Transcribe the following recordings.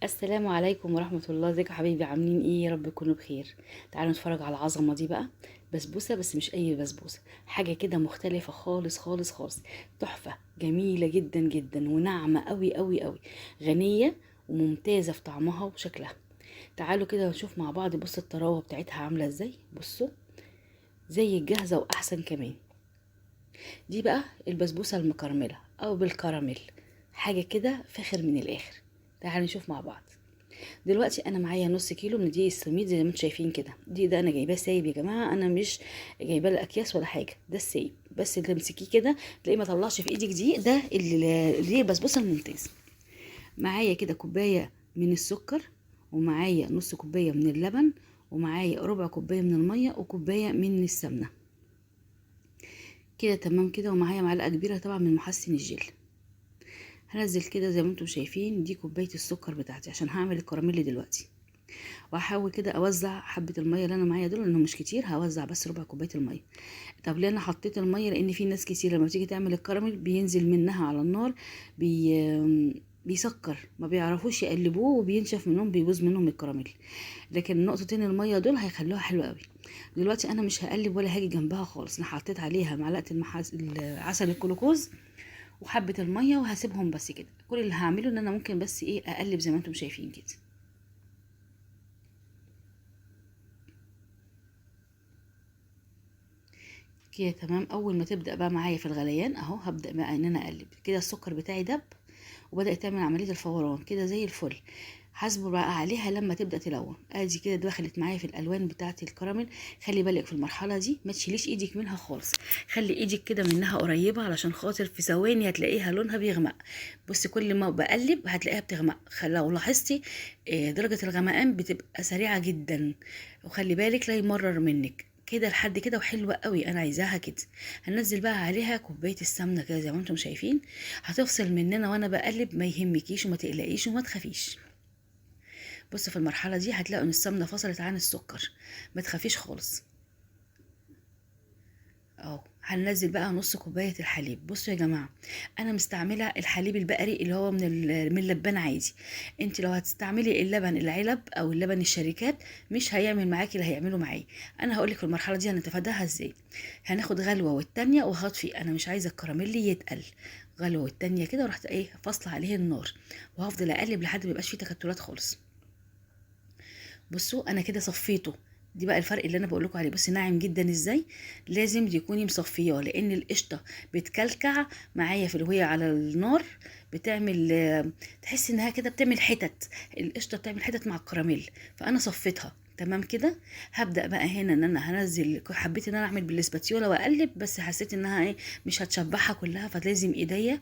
السلام عليكم ورحمة الله. ازيكم يا حبايبي؟ عاملين ايه؟ يا رب تكونوا بخير. تعالوا نتفرج على العظمة دي بقى. بسبوسة، بس مش اي بسبوسة، حاجة كده مختلفة خالص خالص خالص. تحفة جميلة جدا جدا وناعمة قوي قوي قوي، غنية وممتازة في طعمها وشكلها. تعالوا كده نشوف مع بعض. بص الطراوة بتاعتها عاملة ازاي، بصوا، زي الجاهزة واحسن كمان. دي بقى البسبوسة المكرملة او بالكراميل، حاجة كده فاخر من الاخر. تعالوا نشوف مع بعض. دلوقتي انا معايا نص كيلو من دقيق السميد زي ما انتم شايفين كده. ده انا جايباه سايب يا جماعه، انا مش جايباه الاكياس ولا حاجه، ده السايب بس. اللي تمسكيه كده تلاقيه ما طلعش في ايدك دقيق، ده اللي هي البسبوسه الممتاز. معايا كده كوبايه من السكر، ومعايا نص كوبايه من اللبن، ومعايا ربع كوبايه من الميه، وكوبايه من السمنه. كده تمام كده. ومعايا معلقه كبيره طبعا من محسن الجل. هنزل كده زي ما انتم شايفين، دي كوبايه السكر بتاعتي عشان هعمل الكراميل دلوقتي. واحاول كده اوزع حبه الميه اللي انا معايا دول، لانه مش كتير، هوزع بس ربع كوبايه الميه. طب ليه انا حطيت الميه؟ لان في ناس كتير لما بتيجي تعمل الكراميل بينزل منها على النار بيسكر، ما بيعرفوش يقلبوه وبينشف منهم، بيبوظ منهم الكراميل. لكن نقطتين الميه دول هيخلوها حلوه قوي. دلوقتي انا مش هقلب ولا هاجي جنبها خالص، انا حطيت عليها معلقه عسل الجلوكوز وحبه الميه، وهسيبهم بس كده. كل اللي هعمله ان انا ممكن بس ايه اقلب زي ما انتم شايفين كده. كده تمام. اول ما تبدا بقى معايا في الغليان اهو، هبدا بقى ان انا اقلب كده. السكر بتاعي دب وبدات تعمل عمليه الفوران كده زي الفل. هصبر بقى عليها لما تبدا تلون. ادي كده دخلت معايا في الالوان بتاعه الكراميل. خلي بالك في المرحله دي ما تشيليش ايدك منها خالص، خلي ايدك كده منها قريبه، علشان خاطر في ثواني هتلاقيها لونها بيغمق. بصي كل ما بقلب هتلاقيها بتغمق. لو لاحظتي درجه الغمقان بتبقى سريعه جدا، وخلي بالك لا يمرر منك كده لحد كده. وحلوه قوي، انا عايزاها كده. هننزل بقى عليها كوبايه السمنه كده زي ما انتم شايفين. هتفصل مننا وانا بقلب، ما يهمكيش وما تقلقيش وما تخافيش. بص في المرحله دي هتلاقوا ان السمنه فصلت عن السكر، ما تخافيش خالص. اهو هننزل بقى نص كوبايه الحليب. بصوا يا جماعه، انا مستعمله الحليب البقري اللي هو من اللبان عادي. انت لو هتستعملي اللبن العلب او اللبن الشركات مش هيعمل معاكي اللي هيعمله معايا. انا هقولك في المرحله دي هنتفاداها ازاي. هناخد غلوه والتانيه وهطفي، انا مش عايزه الكراميل يتقل. غلوه والتانيه كده، ورحت ايه فاصله عليه النار، وهفضل اقلب لحد ما يبقاش فيه تكتلات خالص. بصوا انا كده صفيته. دي بقى الفرق اللي انا بقول لكم عليه. بصي ناعم جدا ازاي. لازم تكوني مصفياه، لان القشطه بتكلكع معايا في وهي على النار. بتعمل تحس انها كده بتعمل حتت. القشطه بتعمل حتت مع الكراميل، فانا صفيتها تمام كده. هبدا بقى هنا ان انا هنزل. حبيت ان انا اعمل بالاسباتيولا واقلب، بس حسيت انها ايه مش هتشبعها كلها، فلازم ايديا.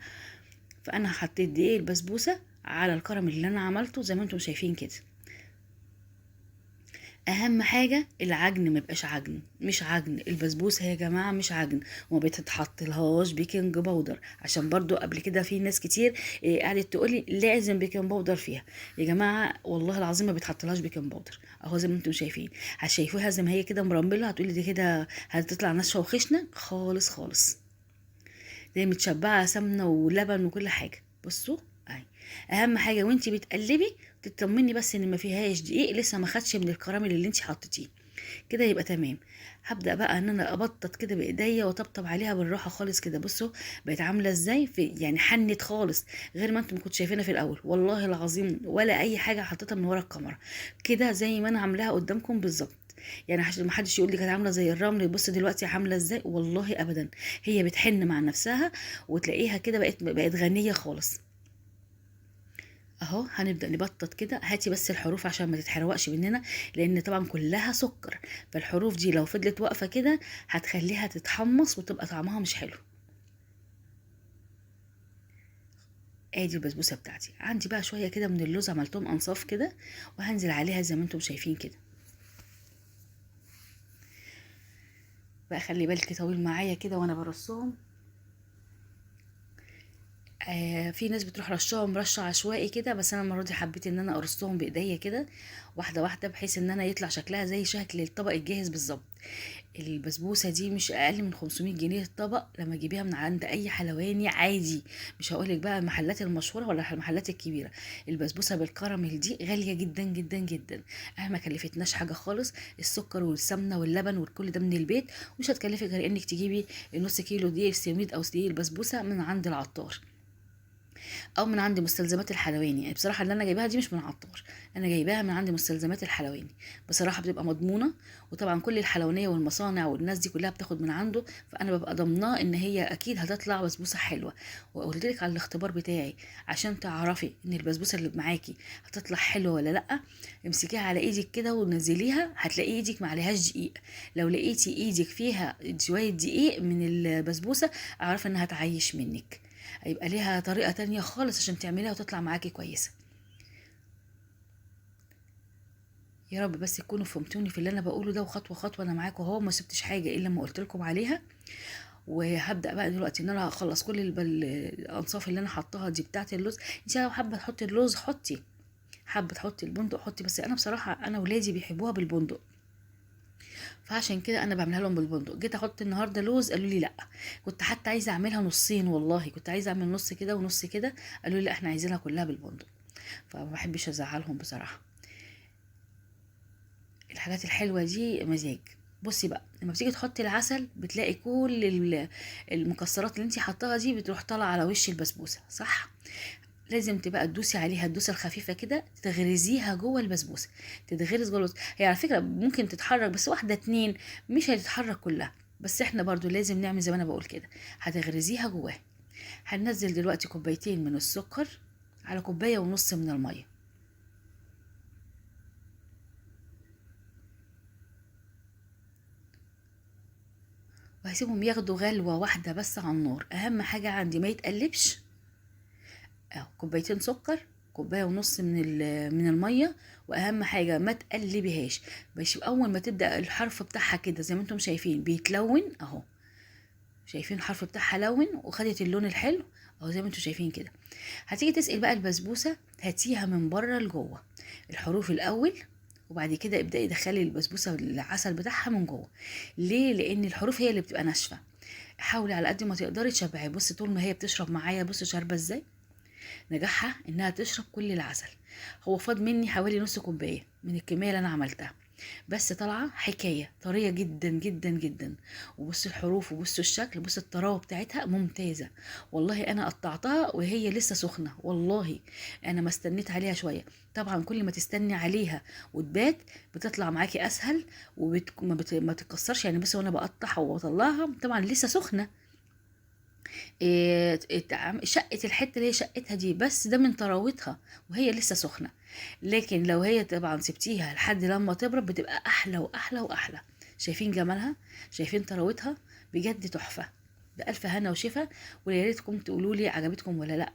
فانا حطيت دقيق البسبوسه على الكراميل اللي انا عملته زي ما انتم شايفين كده. اهم حاجه العجن ما يبقاش عجن، مش عجن البسبوسه يا جماعه، مش عجن. وما بتتحط لهاش بيكنج باودر، عشان برضو قبل كده في ناس كتير قعدت تقولي لازم بيكنج باودر فيها. يا جماعه والله العظيم ما بيتحط لهاش بيكنج باودر. اهو زي ما انتم شايفين، هتشايفوها زي ما هي كده مرمله، هتقولي دي كده هتطلع ناشفه وخشنه خالص خالص، زي متشبعه سمنه ولبن وكل حاجه. بصوا اهي. اهم حاجه وانتي بتقلبي تطمني بس ان ما فيهاش دقيق لسه ما خدش من الكراميل اللي انتي حطيتيه، كده يبقى تمام. هبدا بقى ان انا ابطط كده بايديا واطبطب عليها بالراحه خالص كده. بصوا بقت عامله ازاي، في يعني حنت خالص، غير ما انتم كنتوا شايفينها في الاول والله العظيم، ولا اي حاجه حطيتها من ورا الكاميرا. كده زي ما انا عاملاها قدامكم بالظبط. يعني عشان ما حدش يقول لي كانت عامله زي الرمل، بص دلوقتي عامله ازاي، والله ابدا. هي بتحن مع نفسها، وتلاقيها كده بقت غنيه خالص. اهو هنبدأ نبطط كده. هاتي بس الحروف عشان ما تتحرقش مننا، لان طبعا كلها سكر، فالحروف دي لو فضلت واقفة كده هتخليها تتحمص وتبقى طعمها مش حلو. ادي البسبوسة بتاعتي. عندي بقى شوية كده من اللوز عملتهم انصاف كده، وهنزل عليها زي ما انتم شايفين كده. بقى خلي بالك طويل معايا كده وانا برصهم. في ناس بتروح رشهم رش عشوائي كده، بس انا المره دي حبيت ان انا ارصهم بايديا كده واحده واحده، بحيث ان انا يطلع شكلها زي شكل الطبق الجاهز بالظبط. البسبوسه دي مش اقل من 500 جنيه الطبق لما تجيبيها من عند اي حلواني عادي. مش هقولك بقى المحلات المشهوره ولا المحلات الكبيره. البسبوسه بالكراميل دي غاليه جدا جدا جدا. احنا ما كلفتناش حاجه خالص، السكر والسمنه واللبن وكل ده من البيت. مش هتكلفك غير انك تجيبي نص كيلو دقيق السميد او دقيق البسبوسه من عند العطار او من عند مستلزمات الحلواني. يعني بصراحه اللي انا جايباها دي مش من عطار، انا جايباها من عند مستلزمات الحلواني. بصراحه بتبقى مضمونه، وطبعا كل الحلوانيه والمصانع والناس دي كلها بتاخد من عنده، فانا ببقى ضامناه ان هي اكيد هتطلع بسبوسه حلوه. وقلت لك على الاختبار بتاعي عشان تعرفي ان البسبوسه اللي معاكي هتطلع حلوه ولا لا. امسكيها على ايدك كده ونزليها، هتلاقي ايدك ما عليهاش دقيق. لو لقيتي ايدك فيها شويه دقيق من البسبوسه، اعرف انها هتعيش منك. هيبقى ليها طريقة تانية خالص عشان تعمليها وتطلع معاكي كويسة. يا رب بس تكونوا فهمتوني في اللي انا بقوله ده، وخطوة خطوة انا معاكم اهو، ما سبتش حاجة الا لما قلت لكم عليها. وهبدأ بقى دلوقتي ان انا هخلص كل الانصاف اللي انا حطاها دي بتاعت اللوز. انت لو حابة تحطي اللوز حطي، حابة تحطي البندق حطي، بس انا بصراحة انا ولادي بيحبوها بالبندق، فعشان كده انا بعملها لهم بالبندق. جيت احط النهارده لوز قالوا لي لا. كنت حتى عايزه اعملها نصين، والله كنت عايزه اعمل نص كده ونص كده، قالوا لي لا احنا عايزينها كلها بالبندق. فما بحبش ازعلهم بصراحه. الحاجات الحلوه دي مزاج. بصي بقى لما بتيجي تحطي العسل بتلاقي كل المكسرات اللي انت حطاها دي بتروح طالعه على وش البسبوسه، صح؟ لازم تبقى تدوسي عليها الدوسه الخفيفه كده، تغرزيها جوه البسبوسه. تتغرز جوه البسبوسه، هي على فكره ممكن تتحرك بس واحده اتنين، مش هتتحرك كلها. بس احنا برضو لازم نعمل زي ما انا بقول كده، هتغرزيها جواها. هننزل دلوقتي كوبايتين من السكر على كوبايه ونص من الميه، وهسيبهم ياخدوا غلوه واحده بس على النار. اهم حاجه عندي ما يتقلبش. اهو كوبايتين سكر، كوبايه ونص من الميه. واهم حاجه ما تقلبيهاش، باش اول ما تبدا الحرف بتاعها كده زي ما انتم شايفين بيتلون اهو. شايفين الحرف بتاعها لون وخدت اللون الحلو اهو زي ما انتم شايفين كده. هتيجي تسقي بقى البسبوسه، هاتيها من بره لجوه الحروف الاول، وبعد كده ابداي دخلي البسبوسه العسل بتاعها من جوه. ليه؟ لان الحروف هي اللي بتبقى ناشفه. حاولي على قد ما تقدري تشبعي. بصي طول ما هي بتشرب معايا، بصي شاربه ازاي، نجاحها انها تشرب كل العسل. هو فاض مني حوالي نص كوبايه من الكميه اللي انا عملتها، بس طالعه حكايه طريه جدا جدا جدا. وبص الحروف وبص الشكل، بص الطراوه بتاعتها ممتازه. والله انا قطعتها وهي لسه سخنه، والله انا ما استنيت عليها شويه. طبعا كل ما تستني عليها وتبات بتطلع معاكي اسهل، ما تتكسرش يعني. بس وانا بقطعها وبطلعها طبعا لسه سخنه. شقت الحته اللي هي شقتها دي، بس ده من طراوتها وهي لسه سخنه. لكن لو هي طبعا سبتيها لحد لما تبرد بتبقى احلى واحلى واحلى. شايفين جمالها؟ شايفين طراوتها؟ بجد تحفه. بألف هنا وشفا. ويا ريتكم تقولوا لي عجبتكم ولا لا.